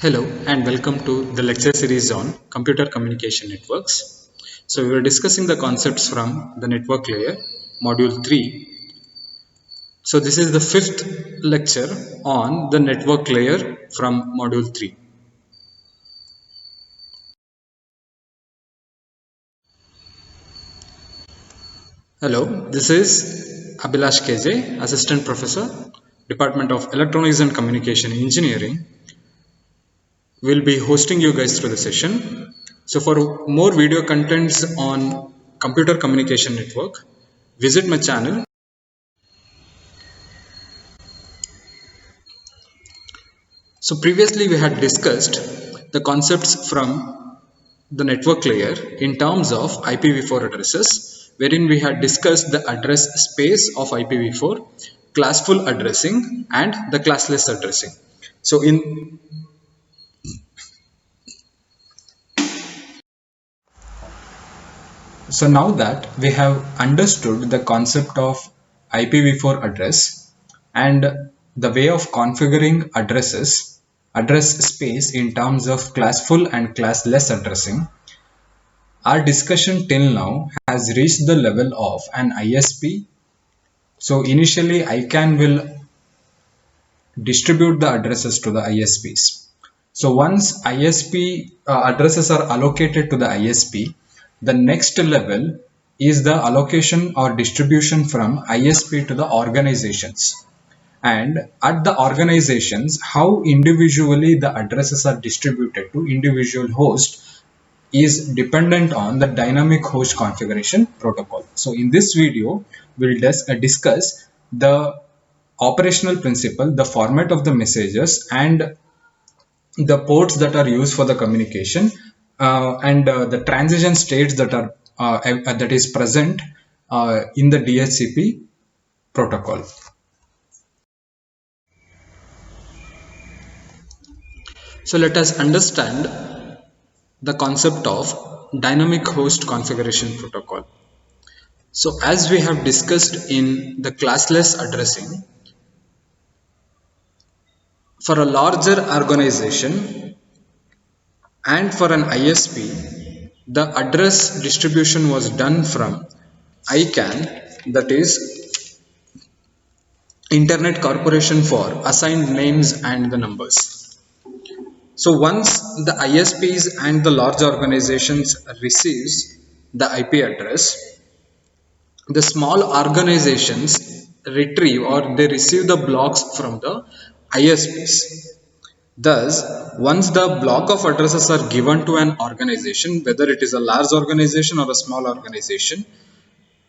Hello and welcome to the lecture series on computer communication networks. So we were discussing the concepts from the network layer, module 3. So this is the fifth lecture on the network layer from module 3. Hello, this is Abhilash KJ, Assistant Professor, Department of Electronics and Communication Engineering. We'll be hosting you guys through the session. So for more video contents on computer communication network, visit my channel. So previously we had discussed the concepts from the network layer in terms of IPv4 addresses, wherein we had discussed the address space of IPv4, classful addressing and the classless addressing. So now that we have understood the concept of IPv4 address and the way of configuring address space in terms of classful and classless addressing, our discussion till now has reached the level of an ISP. So initially ICANN will distribute the addresses to the ISPs. So once ISP addresses are allocated to the ISP, the next level is the allocation or distribution from ISP to the organizations. And at the organizations, how individually the addresses are distributed to individual hosts is dependent on the dynamic host configuration protocol. So in this video, we'll discuss the operational principle, the format of the messages, and the ports that are used for the communication, and the transition states that are that is present in the DHCP protocol. So let us understand the concept of dynamic host configuration protocol. So as we have discussed in the classless addressing, for a larger organization and for an ISP, the address distribution was done from ICANN, that is Internet Corporation for Assigned Names and the Numbers. So once the ISPs and the large organizations receives the IP address, the small organizations retrieve or they receive the blocks from the ISPs. Thus, once the block of addresses are given to an organization, whether it is a large organization or a small organization,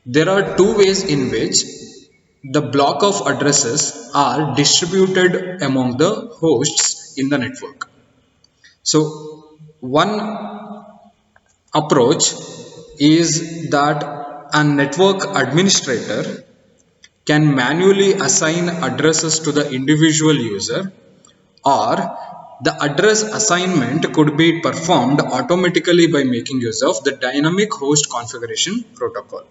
there are two ways in which the block of addresses are distributed among the hosts in the network. So, one approach is that a network administrator can manually assign addresses to the individual user, or the address assignment could be performed automatically by making use of the dynamic host configuration protocol.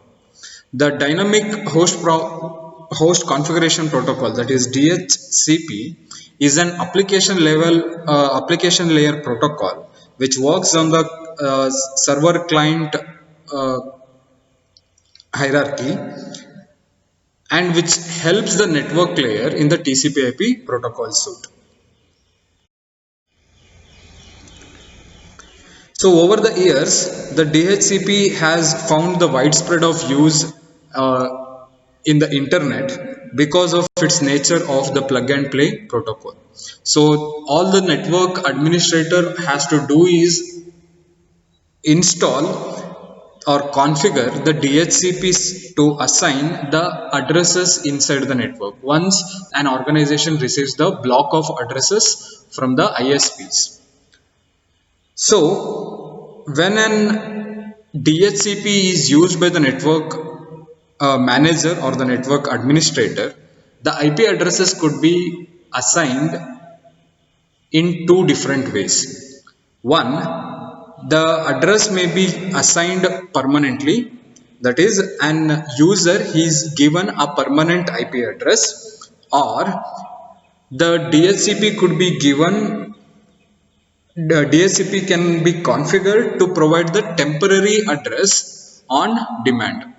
The dynamic host configuration protocol, that is DHCP, is an application layer protocol which works on the server client hierarchy and which helps the network layer in the TCP/IP protocol suite. So over the years, the DHCP has found the widespread of use in the internet because of its nature of the plug and play protocol. So all the network administrator has to do is install or configure the DHCPs to assign the addresses inside the network once an organization receives the block of addresses from the ISPs. So when an DHCP is used by the network manager or the network administrator, the IP addresses could be assigned in two different ways. One, the address may be assigned permanently, that is, an user is given a permanent IP address, or the DHCP could be given The DHCP can be configured to provide the temporary address on demand.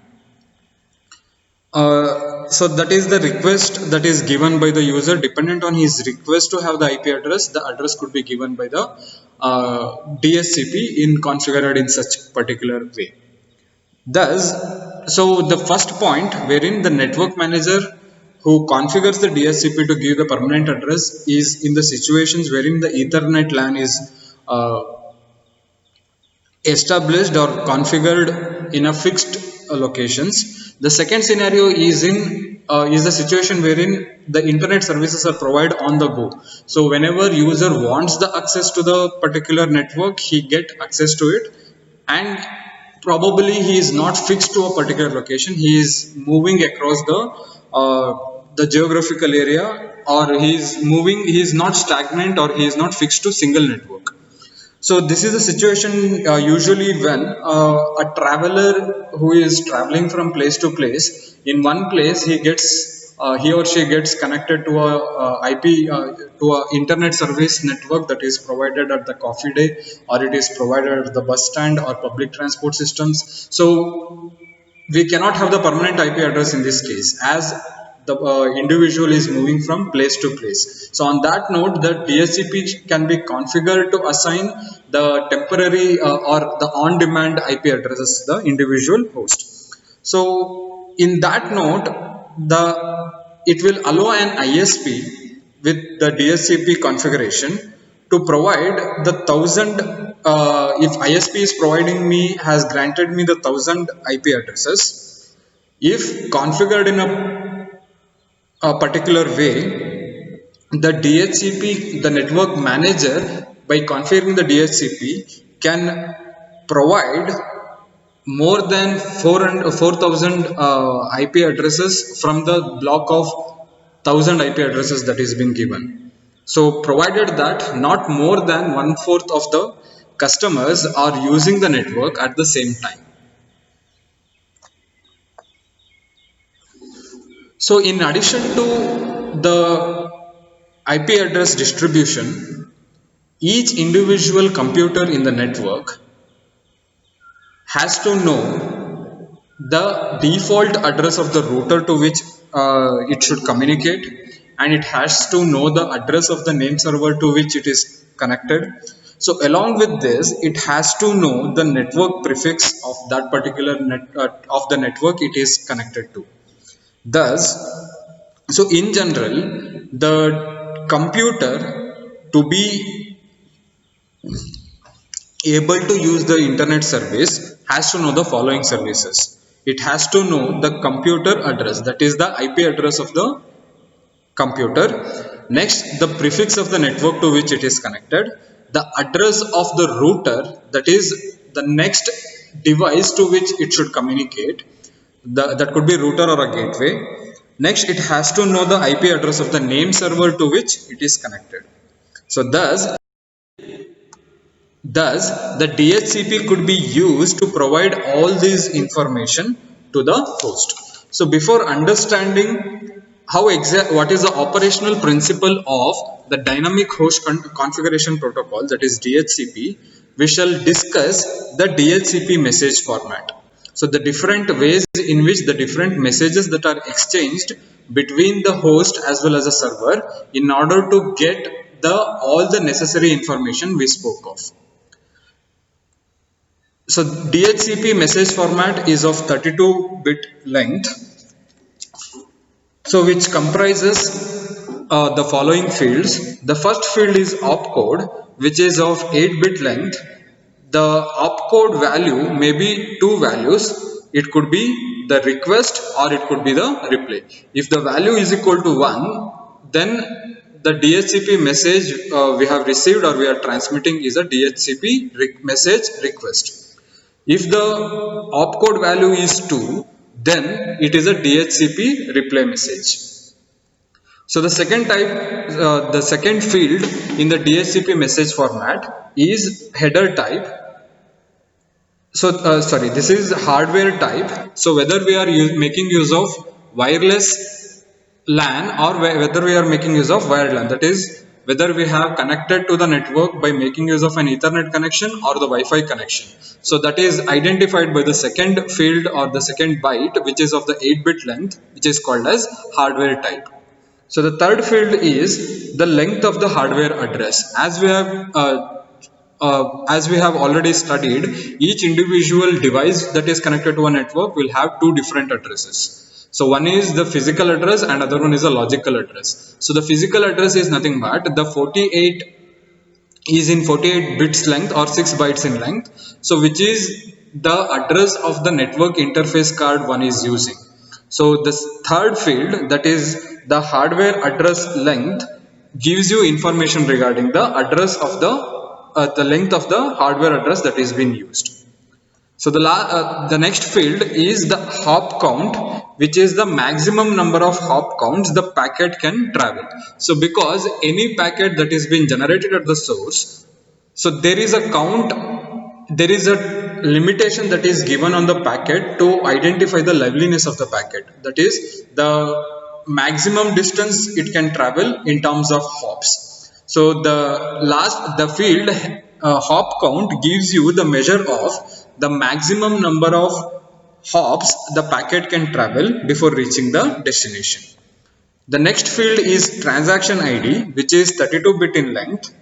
So that is the request that is given by the user. Dependent on his request to have the IP address, the address could be given by the DHCP in configured in such particular way. Thus, so the first point wherein the network manager who configures the DHCP to give the permanent address is in the situations wherein the Ethernet LAN is uh, established or configured in a fixed locations. The second scenario is the situation wherein the internet services are provided on the go. So whenever user wants the access to the particular network, he get access to it, and probably he is not fixed to a particular location. He is moving across the geographical area, or he is moving. He is not stagnant, or he is not fixed to single network. So this is a situation usually when a traveler who is traveling from place to place, in one place he or she gets connected to a IP to a internet service network that is provided at the coffee day, or it is provided at the bus stand or public transport systems. So we cannot have the permanent IP address in this case, as the individual is moving from place to place. So on that note, the DHCP can be configured to assign the temporary or the on-demand IP addresses to the individual host. So in that note, it will allow an ISP with the DHCP configuration to provide the 1000. If ISP is providing me, has granted me the 1000 IP addresses, if configured in a particular way, the DHCP, the network manager, by configuring the DHCP, can provide more than 4,000 IP addresses from the block of 1000 IP addresses that is been given. So provided that not more than 1/4 of the customers are using the network at the same time. So in addition to the IP address distribution, each individual computer in the network has to know the default address of the router to which it should communicate, and it has to know the address of the name server to which it is connected. So along with this, it has to know the network prefix of that particular of the network it is connected to. Thus, so in general, the computer, to be able to use the internet service, has to know the following services. It has to know the computer address, that is the IP address of the computer. Next, the prefix of the network to which it is connected, the address of the router, that is the next device to which it should communicate, that could be router or a gateway. Next, it has to know the IP address of the name server to which it is connected. So thus, the DHCP could be used to provide all these information to the host. So before understanding what is the operational principle of the dynamic host configuration protocol, that is DHCP, we shall discuss the DHCP message format. So the different ways in which the different messages that are exchanged between the host as well as the server in order to get all the necessary information we spoke of. So DHCP message format is of 32-bit length, so which comprises the following fields. The first field is opcode, which is of 8-bit length. The opcode value may be two values. It could be the request or it could be the reply. If the value is equal to 1, then the DHCP message we have received or we are transmitting is a DHCP message request. If the opcode value is 2, then it is a DHCP reply message. So the second the second field in the DHCP message format is header type. So this is hardware type. So whether we are making use of wireless LAN or whether we are making use of wired LAN, that is whether we have connected to the network by making use of an Ethernet connection or the Wi-Fi connection. So that is identified by the second field or the second byte, which is of the 8-bit length, which is called as hardware type. So the third field is the length of the hardware address. As we have already studied, each individual device that is connected to a network will have two different addresses. So one is the physical address and other one is a logical address. So the physical address is nothing but the 48 is in 48 bits length or 6 bytes in length. So which is the address of the network interface card one is using. So this third field, that is the hardware address length, gives you information regarding the address of the length of the hardware address that is being used. So the next field is the hop count, which is the maximum number of hop counts the packet can travel. So because any packet that is being generated at the source, so there is a count, there is a limitation that is given on the packet to identify the liveliness of the packet. That is the maximum distance it can travel in terms of hops. So the field hop count gives you the measure of the maximum number of hops the packet can travel before reaching the destination. The next field is transaction ID, which is 32-bit in length.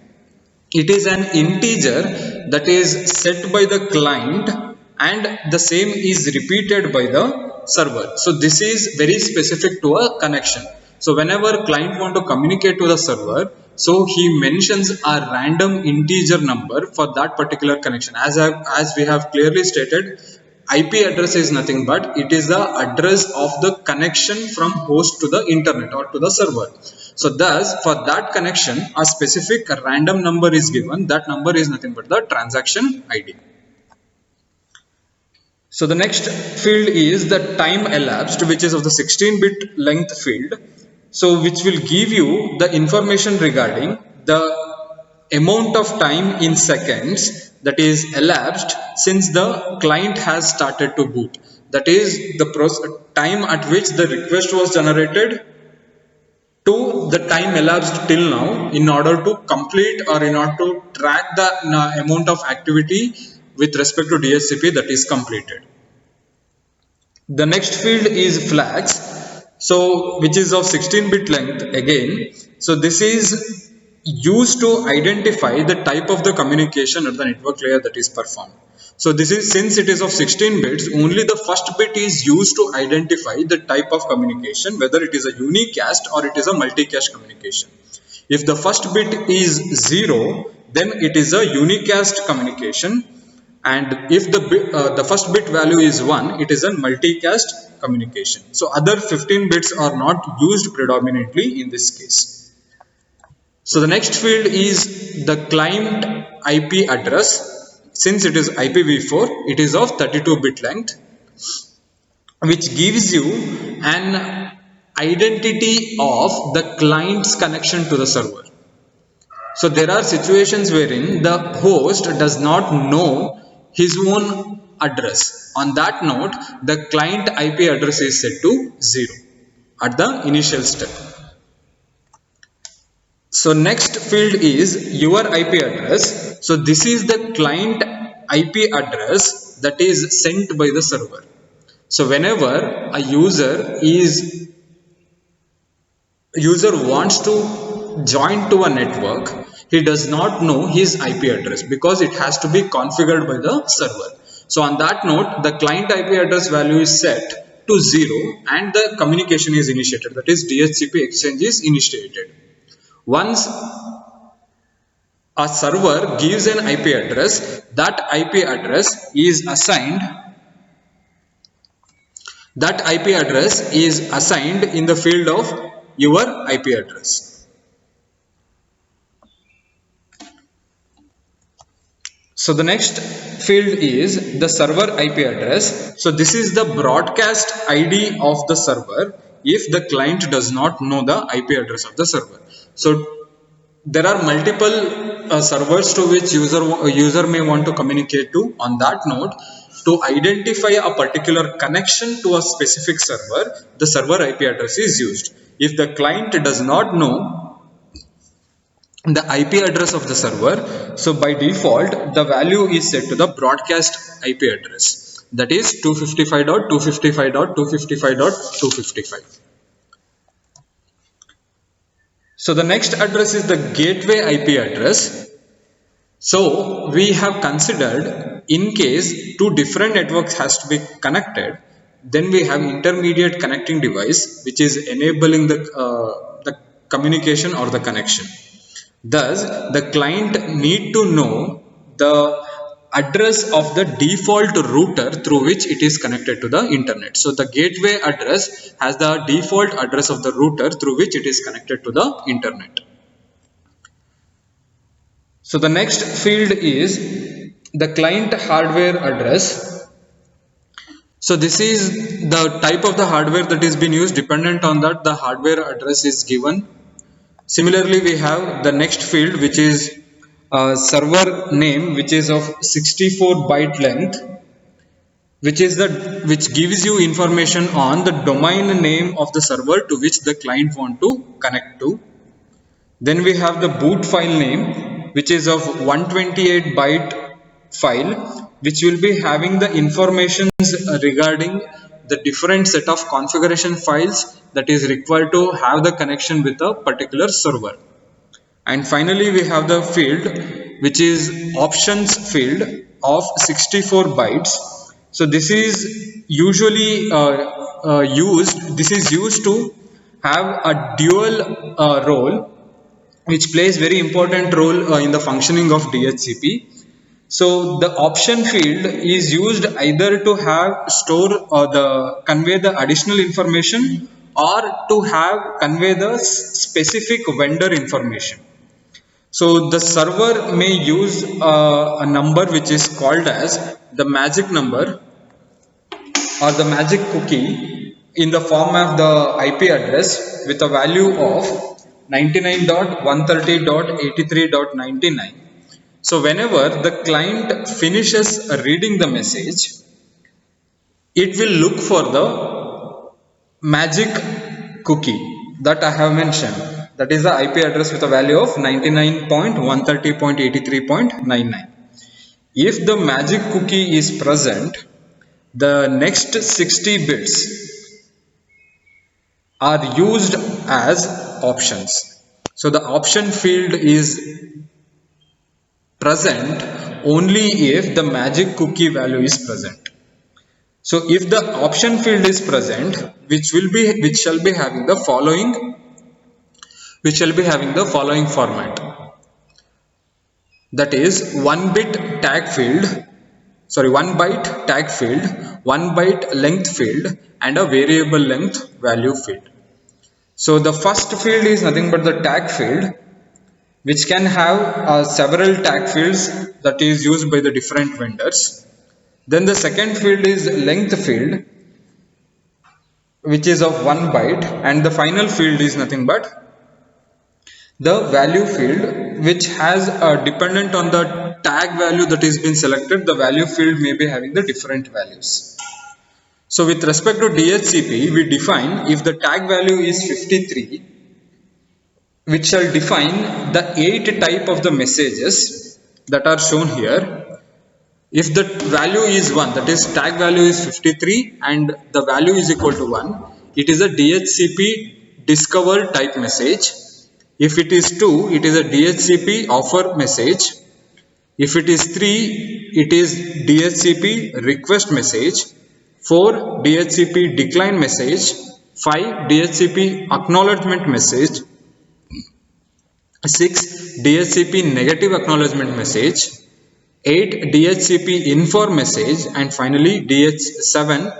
It is an integer that is set by the client and the same is repeated by the server. So this is very specific to a connection. So whenever client want to communicate to the server, so he mentions a random integer number for that particular connection. As we have clearly stated, IP address is nothing but it is the address of the connection from host to the internet or to the server. So thus for that connection a specific random number is given. That number is nothing but the transaction ID. So the next field is the time elapsed, which is of the 16-bit length field. So which will give you the information regarding the amount of time in seconds that is elapsed since the client has started to boot. That is the time at which the request was generated to the time elapsed till now in order to complete or in order to track the amount of activity with respect to DHCP that is completed. The next field is flags, so which is of 16-bit length again. So this is used to identify the type of the communication at the network layer that is performed. So this is, since it is of 16 bits, only the first bit is used to identify the type of communication, whether it is a unicast or it is a multicast communication. If the first bit is 0, then it is a unicast communication, and if the first bit value is 1, it is a multicast communication. So other 15 bits are not used predominantly in this case. So the next field is the client IP address. Since it is IPv4, it is of 32-bit length, which gives you an identity of the client's connection to the server. So there are situations wherein the host does not know his own address. On that note, the client IP address is set to 0 at the initial step. So next field is your IP address. So this is the client IP address that is sent by the server. So whenever a user wants to join to a network, he does not know his IP address because it has to be configured by the server. So on that note, the client IP address value is set to 0 and the communication is initiated, that is DHCP exchange is initiated. Once a server gives an IP address, that IP address is assigned in the field of your IP address. So the next field is the server IP address. So this is the broadcast ID of the server if the client does not know the IP address of the server. So there are multiple servers to which user may want to communicate to. On that note, to identify a particular connection to a specific server, the server IP address is used. If the client does not know the IP address of the server. So by default, the value is set to the broadcast IP address, that is 255.255.255.255. So the next address is the gateway IP address. So we have considered, in case two different networks has to be connected, then we have intermediate connecting device which is enabling the communication or the connection. Thus, the client need to know the address of the default router through which it is connected to the internet. So the gateway address has the default address of the router through which it is connected to the internet. So the next field is the client hardware address. So this is the type of the hardware that is being used. Dependent on that, the hardware address is given. Similarly, we have the next field, which is server name, which is of 64 byte length, which gives you information on the domain name of the server to which the client want to connect to. Then we have the boot file name, which is of 128 byte file, which will be having the information regarding the different set of configuration files that is required to have the connection with a particular server. And finally, we have the field which is options field of 64 bytes. So this is usually used to have a dual role, which plays very important role in the functioning of DHCP. So the option field is used either to have store or the convey the additional information, or to have convey the specific vendor information. So the server may use a number which is called as the magic number or the magic cookie in the form of the IP address with a value of 99.130.83.99. So whenever the client finishes reading the message, it will look for the magic cookie that I have mentioned. That is the IP address with a value of 99.130.83.99. If the magic cookie is present, the next 60 bits are used as options. So the option field is present only if the magic cookie value is present. So if the option field is present, which shall be having the following format. That is 1 byte tag field, 1 byte length field, and a variable length value field. So the first field is nothing but the tag field, which can have several tag fields that is used by the different vendors. Then the second field is length field, which is of 1 byte, and the final field is nothing but the value field, which has dependent on the tag value that is been selected, the value field may be having the different values. So with respect to DHCP, we define if the tag value is 53, which shall define the 8 type of the messages that are shown here. If the value is 1, that is tag value is 53 and the value is equal to 1, it is a DHCP discover type message. If it is 2, it is a DHCP offer message. If it is 3, it is DHCP request message. 4, DHCP decline message. 5, DHCP acknowledgement message. 6, DHCP negative acknowledgement message. 8, DHCP inform message, and finally DH7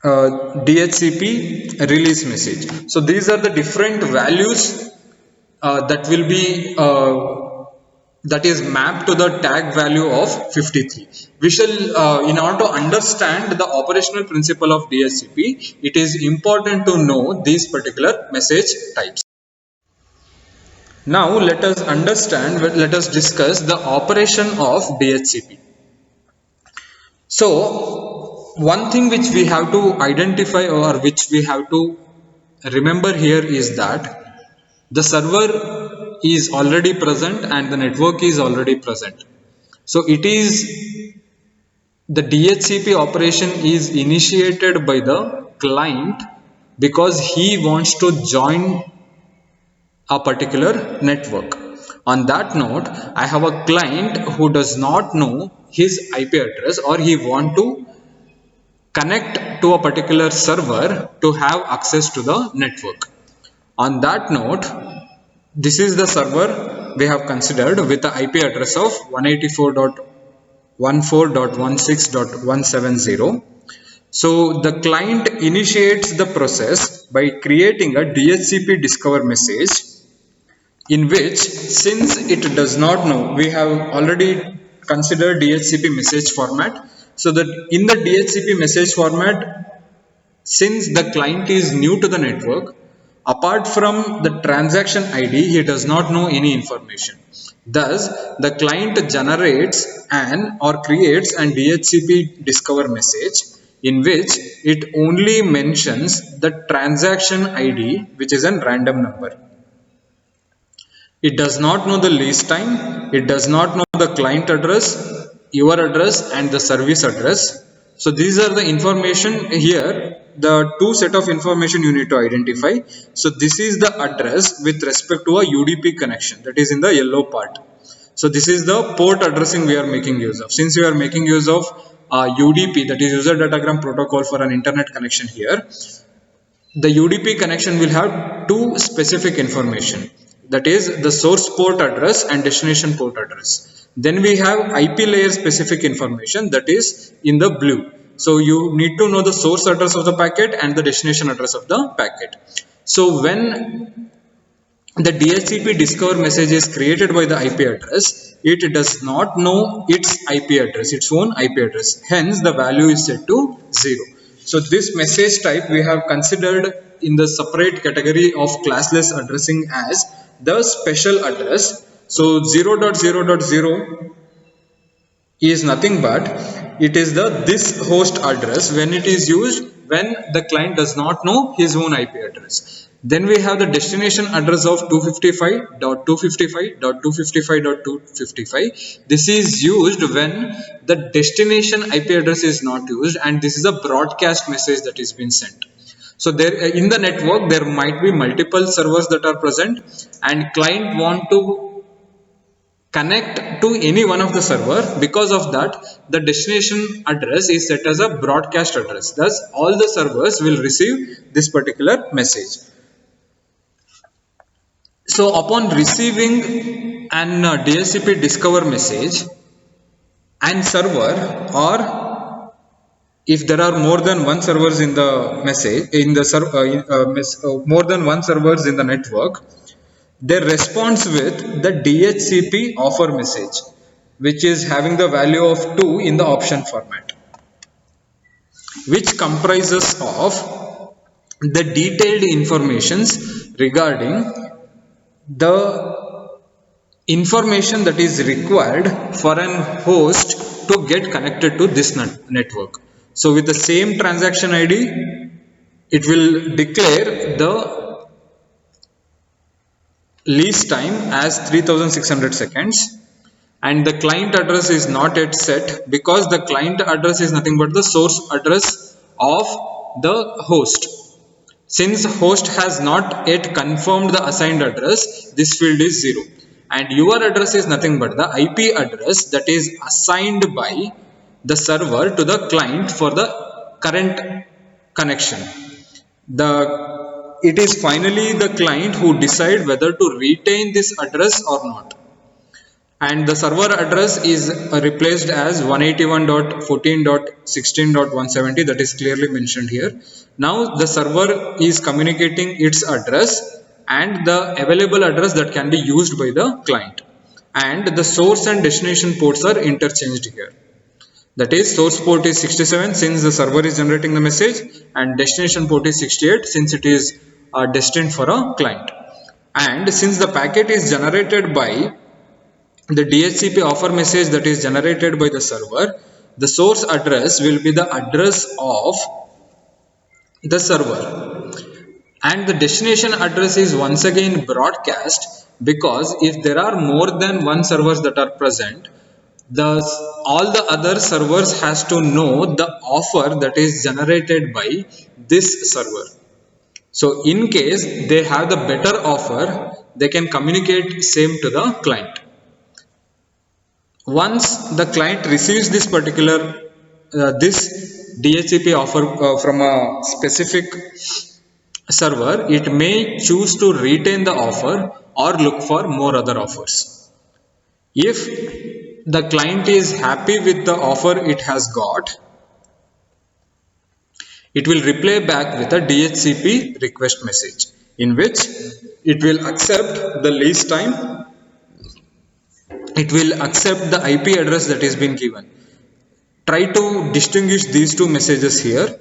DHCP release message. So these are the different values that will be that is mapped to the tag value of 53. We shall in order to understand the operational principle of DHCP, it is important to know these particular message types. Now let us discuss the operation of DHCP. So one thing which we have to identify, or which we have to remember here is that the server is already present and the network is already present. So it is the DHCP operation is initiated by the client because he wants to join a particular network. On that note, I have a client who does not know his IP address, or he want to connect to a particular server to have access to the network. On that note, this is the server we have considered with the IP address of 184.14.16.170. So the client initiates the process by creating a DHCP discover message, in which, since it does not know, we have already considered DHCP message format. So that in the DHCP message format, since the client is new to the network, apart from the transaction ID, he does not know any information. Thus, the client generates an or creates an DHCP discover message, in which it only mentions the transaction ID, which is a random number. It does not know the lease time, it does not know the client address, your address and the service address. So these are the information here, the two set of information you need to identify. So this is the address with respect to a UDP connection, that is in the yellow part. So this is the port addressing we are making use of. Since we are making use of UDP, that is user datagram protocol, for an internet connection here, the UDP connection will have two specific information, that is the source port address and destination port address. Then we have IP layer specific information, that is in the blue. So you need to know the source address of the packet and the destination address of the packet. So when the DHCP discover message is created by the IP address, it does not know its IP address, its own IP address. Hence the value is set to 0. So this message type we have considered in the separate category of classless addressing as the special address. So 0.0.0 is nothing but it is the this host address when it is used when the client does not know his own IP address. Then we have the destination address of 255.255.255.255. This is used when the destination IP address is not used, and this is a broadcast message that is being sent. So there in the network there might be multiple servers that are present, and client want to connect to any one of the server. Because of that, the destination address is set as a broadcast address. Thus all the servers will receive this particular message. So upon receiving an DHCP discover message, and server, or if there are more than one servers in the message in the more than one servers in the network, they responds with the DHCP offer message, which is having the value of 2 in the option format, which comprises of the detailed informations regarding the information that is required for an host to get connected to this network. So with the same transaction ID, it will declare the lease time as 3600 seconds, and the client address is not yet set because the client address is nothing but the source address of the host. Since host has not yet confirmed the assigned address, this field is 0, and your address is nothing but the IP address that is assigned by the server to the client for the current connection. It is finally the client who decide whether to retain this address or not. And the server address is replaced as 181.14.16.170, that is clearly mentioned here. Now the server is communicating its address and the available address that can be used by the client, and the source and destination ports are interchanged here. That is, source port is 67 since the server is generating the message, and destination port is 68 since it is destined for a client. And since the packet is generated by the DHCP offer message that is generated by the server, the source address will be the address of the server, and the destination address is once again broadcast, because if there are more than one servers that are present, the all the other servers has to know the offer that is generated by this server. So in case they have the better offer, they can communicate same to the client. Once the client receives this particular this DHCP offer from a specific server, it may choose to retain the offer or look for more other offers. If the client is happy with the offer it has got, it will reply back with a DHCP request message, in which it will accept the lease time, it will accept the IP address that is being given. Try to distinguish these two messages here.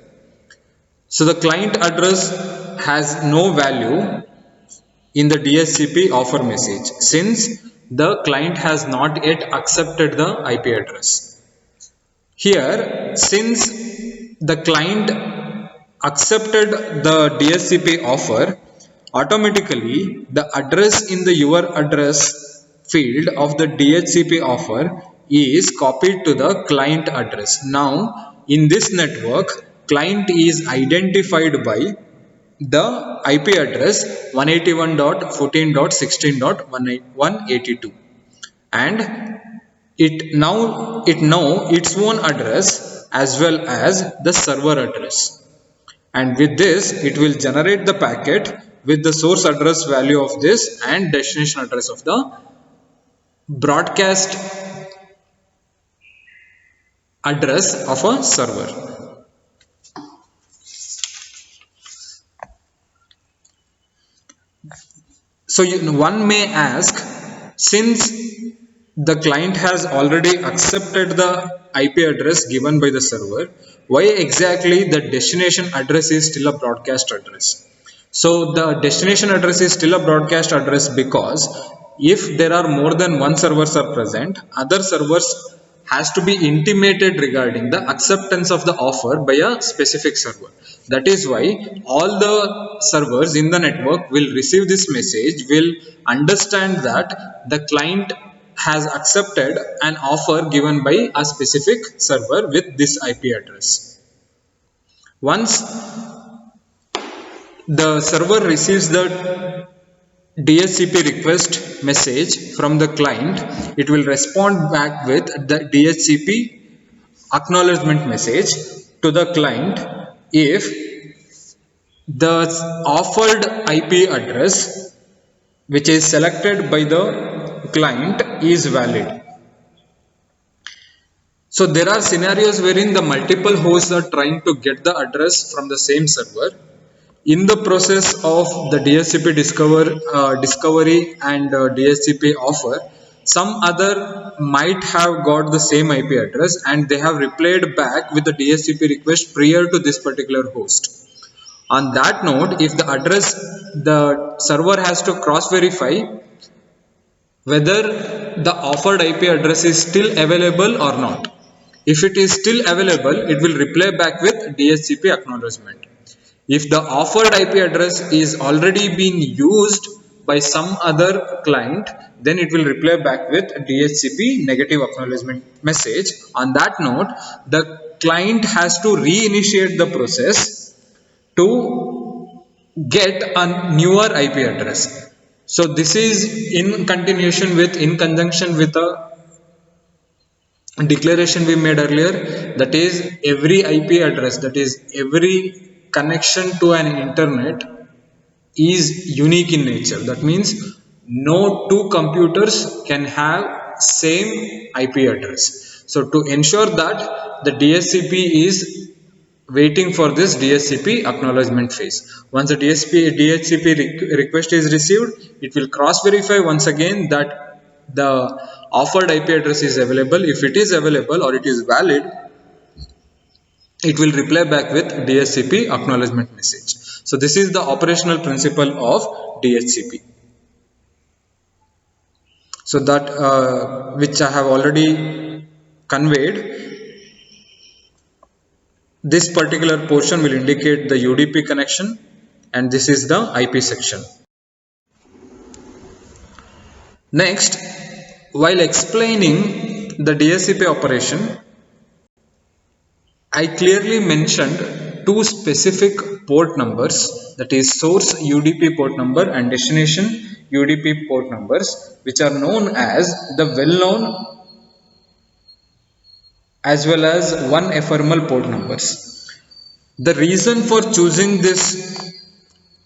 So the client address has no value in the DHCP offer message, since the client has not yet accepted the IP address. Here, since the client accepted the DHCP offer, automatically the address in the your address field of the DHCP offer is copied to the client address. Now in this network, client is identified by the IP address 181.14.16.182, and it know its own address as well as the server address, and with this it will generate the packet with the source address value of this and destination address of the broadcast address of a server. So one may ask, since the client has already accepted the IP address given by the server, why exactly the destination address is still a broadcast address? So the destination address is still a broadcast address because if there are more than one servers are present, other servers has to be intimated regarding the acceptance of the offer by a specific server. That is why all the servers in the network will receive this message, will understand that the client has accepted an offer given by a specific server with this IP address. Once the server receives the DHCP request message from the client, it will respond back with the DHCP acknowledgement message to the client if the offered IP address which is selected by the client is valid. So there are scenarios wherein the multiple hosts are trying to get the address from the same server. In the process of the DHCP discovery and DHCP offer, some other might have got the same IP address and they have replied back with the DHCP request prior to this particular host. On that note, if the address, the server has to cross verify whether the offered IP address is still available or not. If it is still available, it will reply back with DHCP acknowledgement. If the offered IP address is already being used by some other client, then it will reply back with DHCP negative acknowledgement message. On that note, the client has to reinitiate the process to get a newer IP address. So this is in conjunction with a declaration we made earlier, that is every IP address, that is every connection to an internet is unique in nature. That means no two computers can have same IP address. So to ensure that, the DHCP is waiting for this DHCP acknowledgement phase. Once the DHCP request is received, it will cross verify once again that the offered IP address is available. If it is available or it is valid, it will reply back with DHCP acknowledgement message. So this is the operational principle of DHCP. So that which I have already conveyed, this particular portion will indicate the UDP connection, and this is the IP section. Next, while explaining the DHCP operation, I clearly mentioned two specific port numbers, that is source UDP port number and destination UDP port numbers, which are known as the well-known as well as one ephemeral port numbers. The reason for choosing this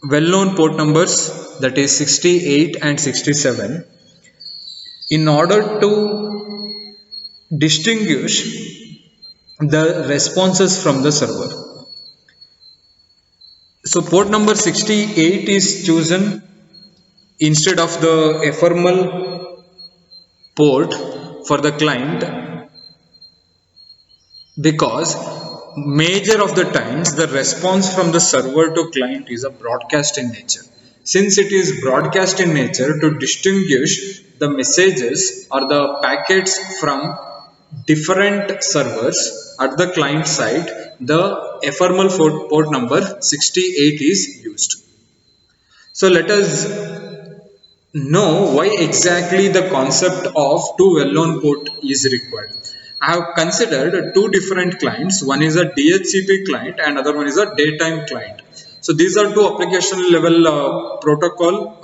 well-known port numbers, that is 68 and 67, in order to distinguish the responses from the server. So port number 68 is chosen instead of the ephemeral port for the client because major of the times the response from the server to client is a broadcast in nature. Since it is broadcast in nature, to distinguish the messages or the packets from different servers at the client side, the ephemeral port number 68 is used. So let us know why exactly the concept of two well-known port is required. I have considered two different clients. One is a DHCP client and other one is a daytime client. So these are two application level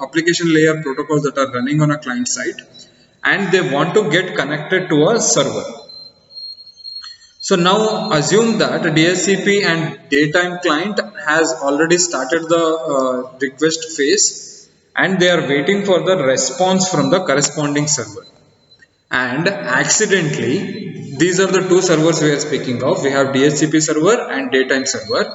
application layer protocols that are running on a client side, and they want to get connected to a server. So now assume that DHCP and daytime client has already started the request phase and they are waiting for the response from the corresponding server. And accidentally, these are the two servers we are speaking of. We have DHCP server and daytime server.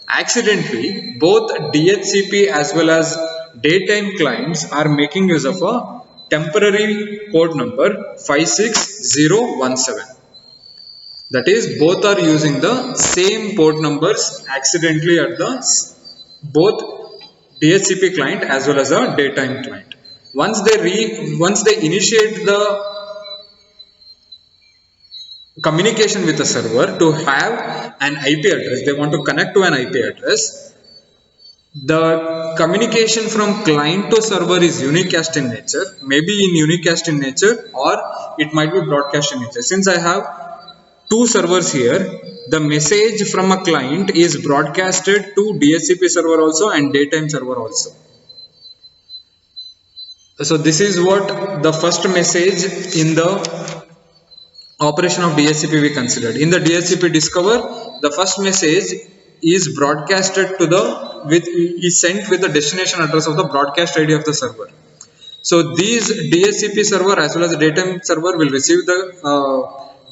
Accidentally, both DHCP as well as daytime clients are making use of a temporary port number 56017. That is, both are using the same port numbers accidentally at the both DHCP client as well as a daytime client. Once they initiate the communication with the server to have an IP address, they want to connect to an IP address. The communication from client to server is unicast in nature, maybe in unicast in nature, or it might be broadcast in nature. Since I have two servers here, the message from a client is broadcasted to DHCP server also and daytime server also. So this is what the first message in the operation of DHCP we considered. In the DHCP discover, the first message is broadcasted to the is sent with the destination address of the broadcast ID of the server. So these DHCP server as well as the daytime server will receive the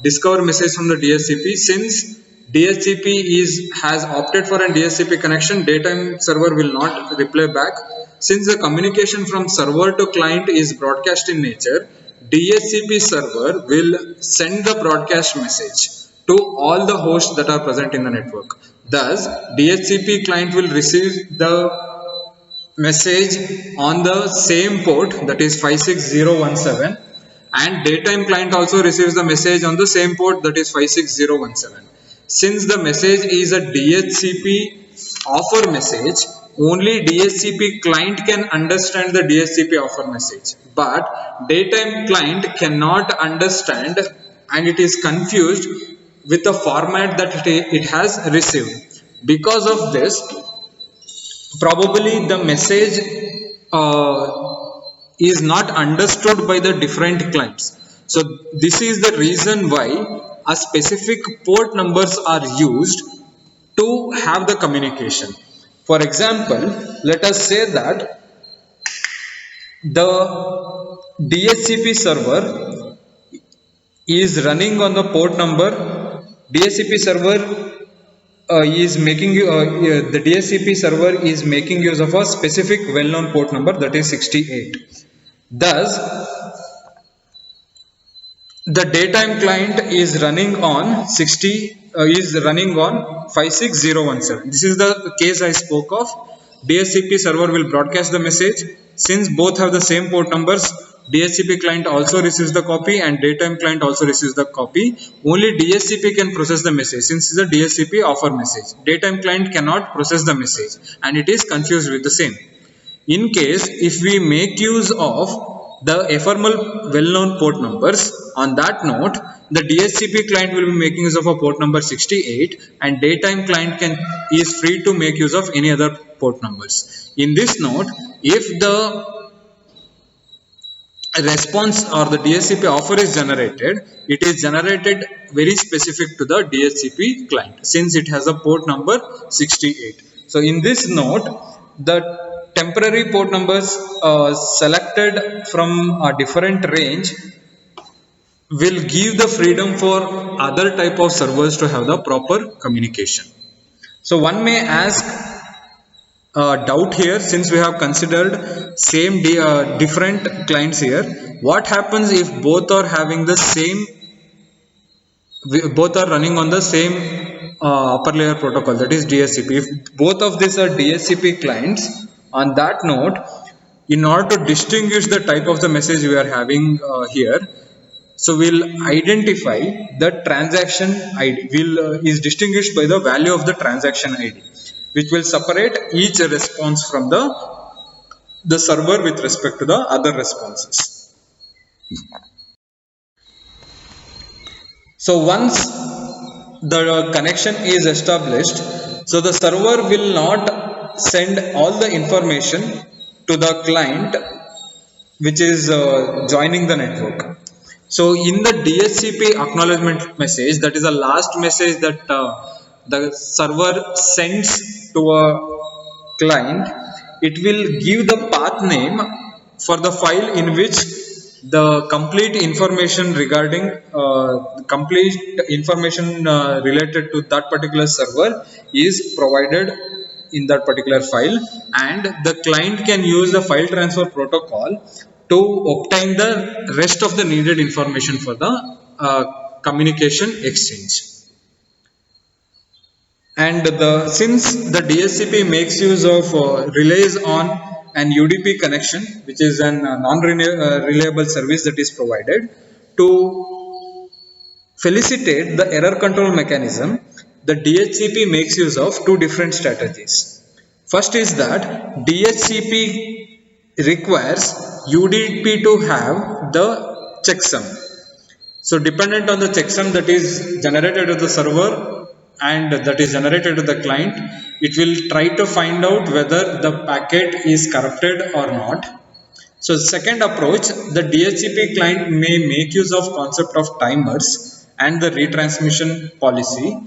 discover message from the DHCP. Since DHCP has opted for a DHCP connection, daytime server will not reply back. Since the communication from server to client is broadcast in nature, DHCP server will send the broadcast message to all the hosts that are present in the network. Thus, DHCP client will receive the message on the same port, that is 56017, and daytime client also receives the message on the same port, that is 56017. Since the message is a DHCP offer message, only DHCP client can understand the DHCP offer message, but daytime client cannot understand and it is confused with the format that it has received. Because of this, probably the message is not understood by the different clients. So this is the reason why a specific port numbers are used to have the communication. For example, let us say that the DHCP server is running on the port number. DHCP server is making the DHCP server is making use of a specific well-known port number, that is 68. Thus, the daytime client is running on 56017. This is the case I spoke of. DHCP server will broadcast the message. Since both have the same port numbers, DHCP client also receives the copy and daytime client also receives the copy. Only DHCP can process the message since it's a DHCP offer message. Daytime client cannot process the message and it is confused with the same. In case if we make use of the ephemeral well-known port numbers, on that note, the DHCP client will be making use of a port number 68 and daytime client is free to make use of any other port numbers. In this note, if the response or the DHCP offer is generated, it is generated very specific to the DHCP client since it has a port number 68. So in this note, the temporary port numbers selected from a different range will give the freedom for other type of servers to have the proper communication. So one may ask doubt here, since we have considered different clients here, what happens if both are having the same, both are running on the same upper layer protocol, that is DHCP. If both of these are DHCP clients, on that note, in order to distinguish the type of the message we are having here, so we'll identify the transaction ID is distinguished by the value of the transaction ID, which will separate each response from the server with respect to the other responses. So once the connection is established, so the server will not send all the information to the client which is joining the network. So in the DHCP acknowledgement message, that is the last message that the server sends to a client, it will give the path name for the file in which the complete information regarding related to that particular server is provided in that particular file, and the client can use the file transfer protocol to obtain the rest of the needed information for the communication exchange. And since the DHCP makes use of relies on an UDP connection, which is a non-reliable service that is provided to felicitate the error control mechanism, the DHCP makes use of two different strategies. First is that DHCP requires UDP to have the checksum. So dependent on the checksum that is generated at the server and that is generated to the client, it will try to find out whether the packet is corrupted or not. So the second approach, the DHCP client may make use of concept of timers and the retransmission policy.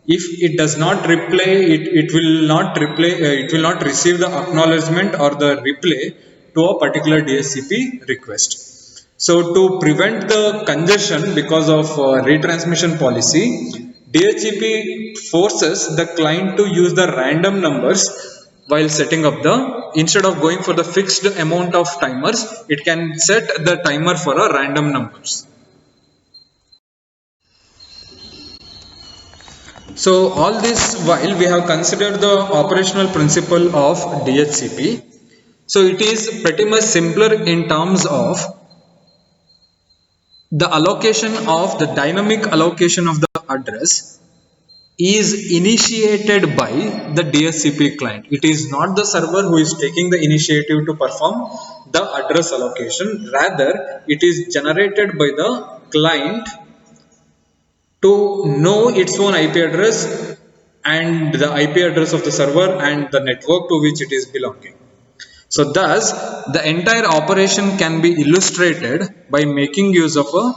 If it does not reply, it will not receive the acknowledgement or the reply to a particular DHCP request. So to prevent the congestion because of retransmission policy, DHCP forces the client to use the random numbers while setting up instead of going for the fixed amount of timers, it can set the timer for a random numbers. So all this while we have considered the operational principle of DHCP. So it is pretty much simpler in terms of the allocation of the dynamic allocation of the address is initiated by the DHCP client. It is not the server who is taking the initiative to perform the address allocation. Rather, it is generated by the client to know its own IP address and the IP address of the server and the network to which it is belonging. So thus, the entire operation can be illustrated by making use of a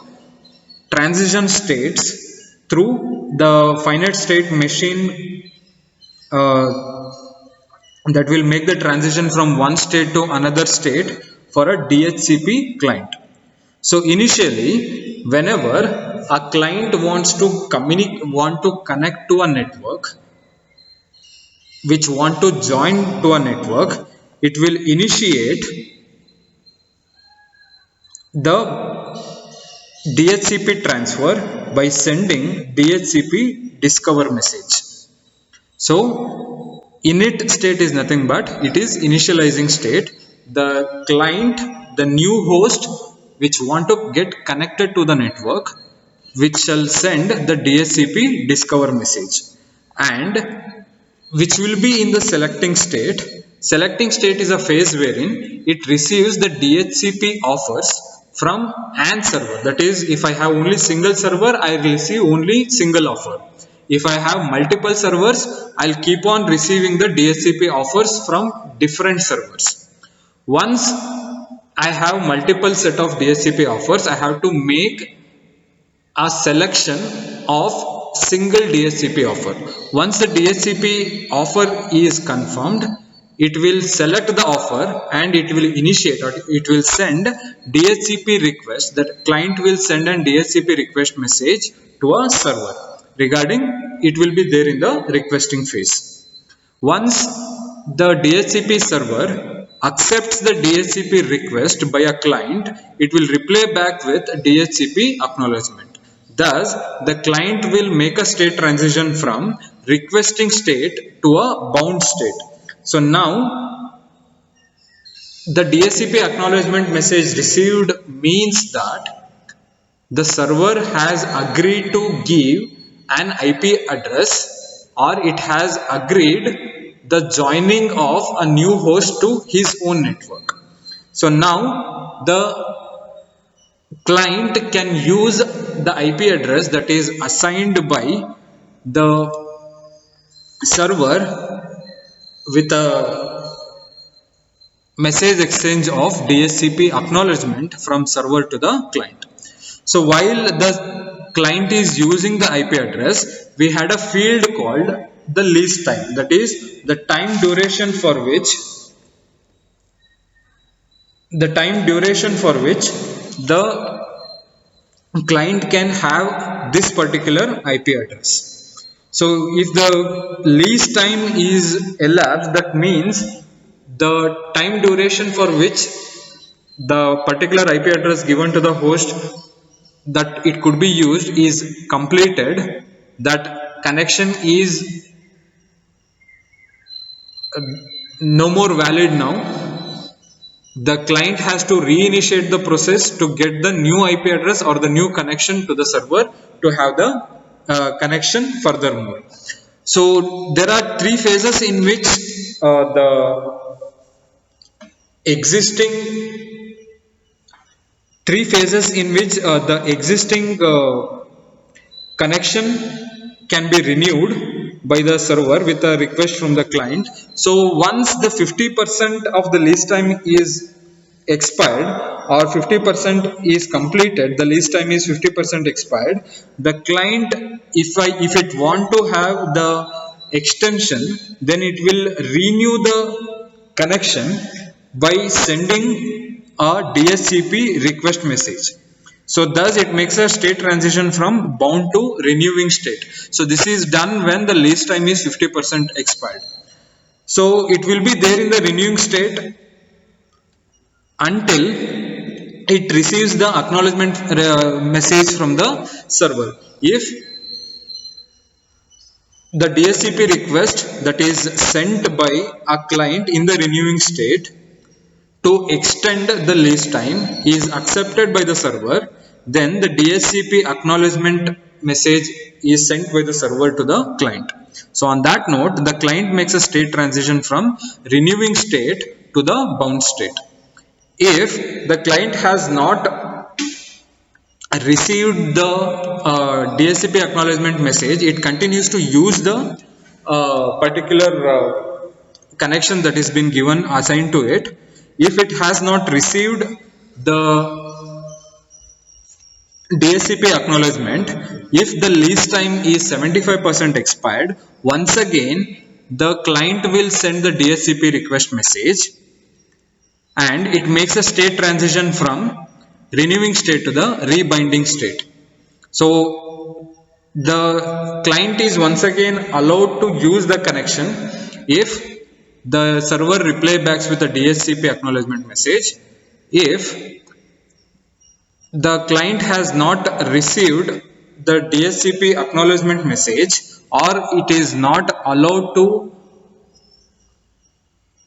transition states through the finite state machine that will make the transition from one state to another state for a DHCP client. So initially, whenever a client wants to connect to a network, which want to join to a network, it will initiate the DHCP transfer by sending DHCP discover message. So init state is nothing but it is initializing state. The client, the new host, which want to get connected to the network, which shall send the DHCP discover message, and which will be in the selecting state. Selecting state is a phase wherein it receives the DHCP offers from an server. That is, if I have only single server, I receive only single offer. If I have multiple servers, I'll keep on receiving the DHCP offers from different servers. Once I have multiple set of DHCP offers, I have to make a selection of single DHCP offer. Once the DHCP offer is confirmed, it will select the offer and it will initiate or it will send DHCP request. That client will send an DHCP request message to a server regarding it will be there in the requesting phase. Once the DHCP server accepts the DHCP request by a client, it will reply back with DHCP acknowledgement. Thus, the client will make a state transition from requesting state to a bound state. So now the DHCP acknowledgement message received means that the server has agreed to give an IP address, or it has agreed the joining of a new host to his own network. So now the client can use the IP address that is assigned by the server with a message exchange of DHCP acknowledgement from server to the client. So while the client is using the IP address, we had a field called the lease time, that is the time duration for which the client can have this particular IP address. So if the lease time is elapsed, that means the time duration for which the particular IP address given to the host that it could be used is completed, that connection is no more valid now. The client has to reinitiate the process to get the new IP address or the new connection to the server to have the connection furthermore. So there are three phases in which the existing connection can be renewed by the server with a request from the client. So once the 50% of the lease time is expired or 50% is completed, the lease time is 50% expired, the client, if it want to have the extension, then it will renew the connection by sending a DHCP request message. So thus it makes a state transition from bound to renewing state. So this is done when the lease time is 50% expired. So it will be there in the renewing state until it receives the acknowledgement message from the server. If the DHCP request that is sent by a client in the renewing state to extend the lease time is accepted by the server, then the DHCP acknowledgement message is sent by the server to the client. So on that note, the client makes a state transition from renewing state to the bound state. If the client has not received the DHCP acknowledgement message, it continues to use the particular connection that is been given assigned to it. If it has not received the DHCP acknowledgement, if the lease time is 75% expired, once again the client will send the DHCP request message and it makes a state transition from renewing state to the rebinding state. So the client is once again allowed to use the connection if the server reply backs with a DHCP acknowledgement message. If the client has not received the DHCP acknowledgement message, or it is not allowed to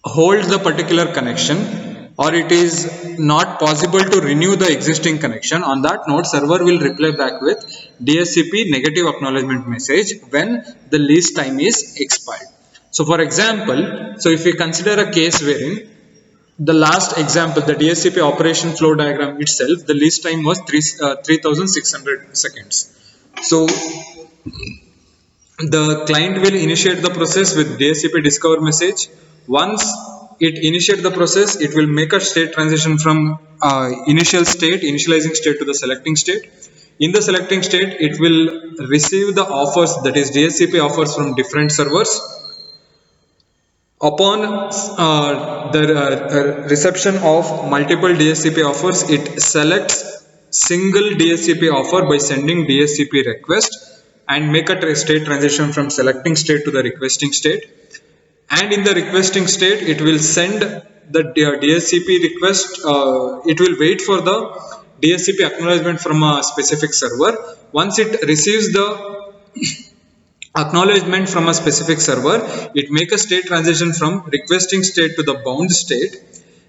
hold the particular connection, or it is not possible to renew the existing connection, on that note server will reply back with DHCP negative acknowledgement message when the lease time is expired. So for example, so if we consider a case wherein the last example, the DHCP operation flow diagram itself, the lease time was 3600 seconds. So the client will initiate the process with DHCP discover message. Once it initiate the process, it will make a state transition from initializing state to the selecting state. In the selecting state, it will receive the offers, that is DHCP offers from different servers. Upon the reception of multiple DHCP offers, it selects single DHCP offer by sending DHCP request and make a state transition from selecting state to the requesting state. And in the requesting state, it will send the DHCP request, it will wait for the DHCP acknowledgement from a specific server. Once it receives the acknowledgement from a specific server, it make a state transition from requesting state to the bound state,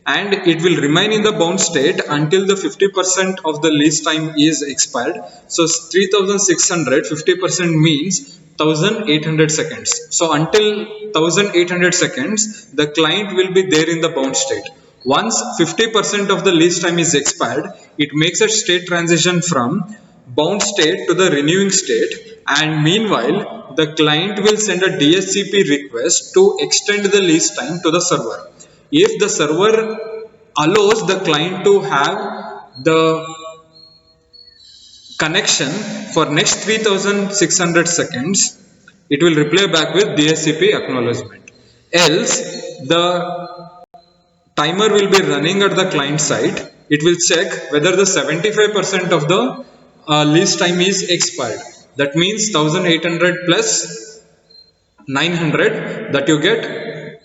and it will remain in the bound state until the 50% of the lease time is expired. So 3600, 50% means 1800 seconds. So until 1800 seconds, the client will be there in the bound state. Once 50% of the lease time is expired, it makes a state transition from bound state to the renewing state, and meanwhile the client will send a DHCP request to extend the lease time to the server. If the server allows the client to have the connection for next 3600 seconds, it will reply back with DHCP acknowledgement. Else the timer will be running at the client side. It will check whether the 75% of the lease time is expired. That means 1800 plus 900, that you get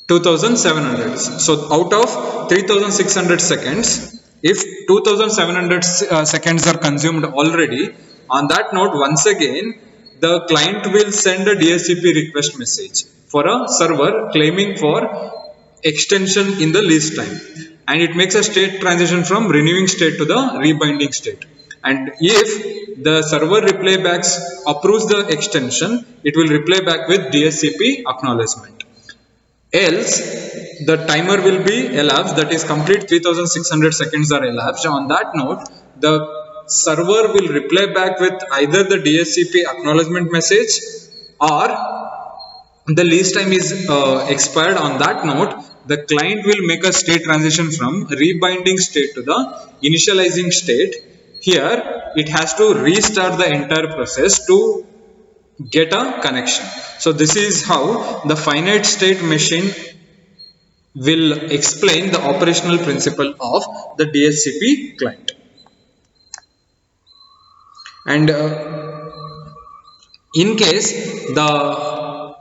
2700. So out of 3600 seconds, if 2700 seconds are consumed already, on that note once again the client will send a DHCP request message for a server claiming for extension in the lease time, and it makes a state transition from renewing state to the rebinding state. And if the server reply backs approves the extension, it will reply back with DHCP acknowledgement. Else the timer will be elapsed, that is complete 3600 seconds are elapsed. On that note, the server will reply back with either the DHCP acknowledgement message or the lease time is expired. On that note, the client will make a state transition from rebinding state to the initializing state. Here it has to restart the entire process to get a connection. So this is how the finite state machine will explain the operational principle of the DHCP client. And in case the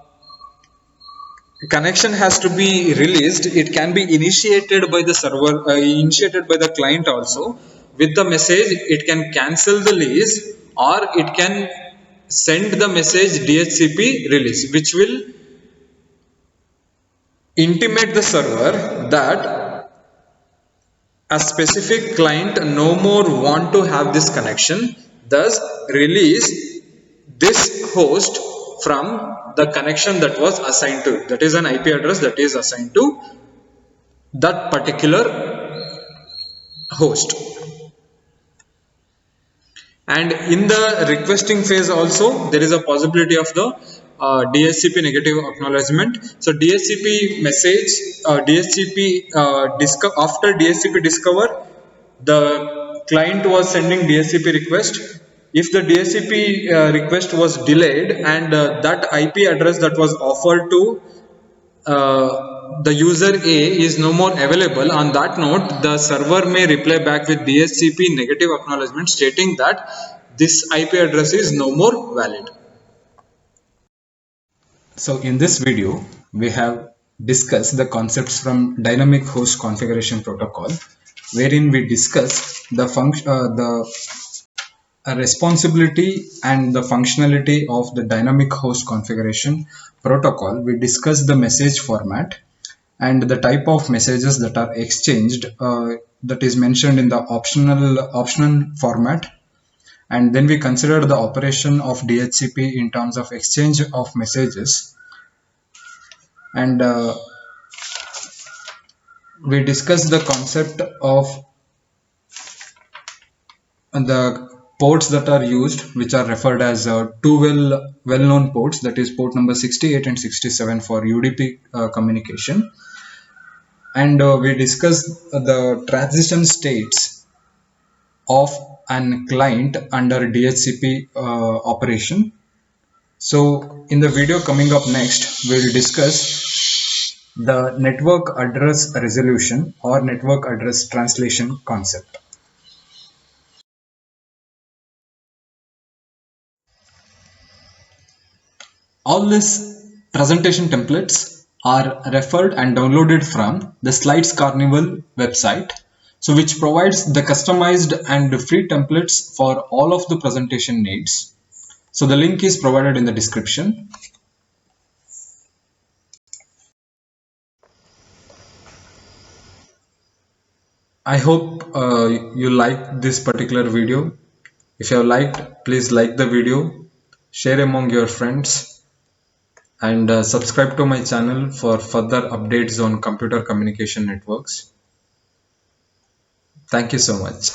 connection has to be released, it can be initiated by the server, initiated by the client also. With the message, it can cancel the lease, or it can send the message DHCP release, which will intimate the server that a specific client no more want to have this connection, thus release this host from the connection that was assigned to, that is an IP address that is assigned to that particular host. And in the requesting phase also, there is a possibility of the DHCP negative acknowledgement. So DHCP message, after DHCP discover, the client was sending DHCP request. If the DHCP request was delayed and that IP address that was offered to the user A is no more available, on that note the server may reply back with DHCP negative acknowledgement stating that this IP address is no more valid. So in this video we have discussed the concepts from dynamic host configuration protocol, wherein we discuss the responsibility and the functionality of the dynamic host configuration protocol. We discussed the message format, and the type of messages that are exchanged, that is mentioned in the optional format. And then we consider the operation of DHCP in terms of exchange of messages, and we discuss the concept of the ports that are used, which are referred as two well-known ports, that is port number 68 and 67 for UDP communication. And we discuss the transition states of an client under DHCP operation. So in the video coming up next, we'll discuss the network address resolution or network address translation concept. All these presentation templates are referred and downloaded from the Slides Carnival website, so which provides the customized and free templates for all of the presentation needs. So the link is provided in the description. I hope you like this particular video. If you have liked, please like the video, share among your friends, and subscribe to my channel for further updates on computer communication networks. Thank you so much.